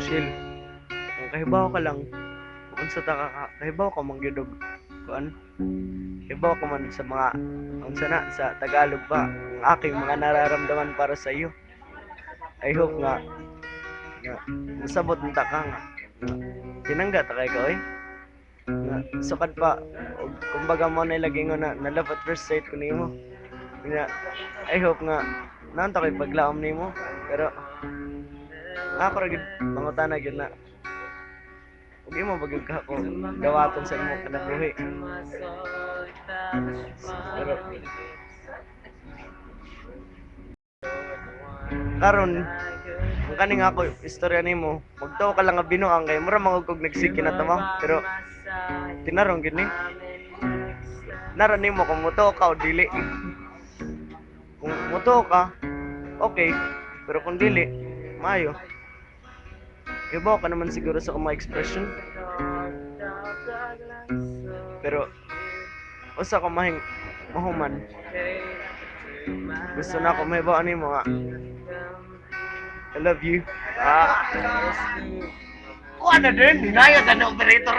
chill. Kung kahibaw ka lang, unsa ta ka kahibaw ka mangyudog kuan. Kahibaw ka man sa mga unsa na sa Tagalog ba ang aking mga nararamdaman para sa iyo. I hope nga masabot nta ka nga tinangga ta kay ka oy. Nga sukad pa og kumbaga mo na lagingon na love at first sight ko nimo. Nga I hope nga nanto kay paglaom nimo pero ako ra gid mangutana gyud na ug imo bagay ka ko dawaton sa imo kinabuhi. Pero karon ang kaning ako istorya nimo magtuo ka lang nga binuang kay mura mangugog nagsiki na tama pero tinarong gid ni naron nimo kung mutuo ka o dili. Kung mutuo ka okay pero kung dili maayo. Ibaw ka naman siguro sa mga expression pero usa ko mahuman gusto na ako mahibaw ani mo nga I love you. Kuha na din, hinayos na operator.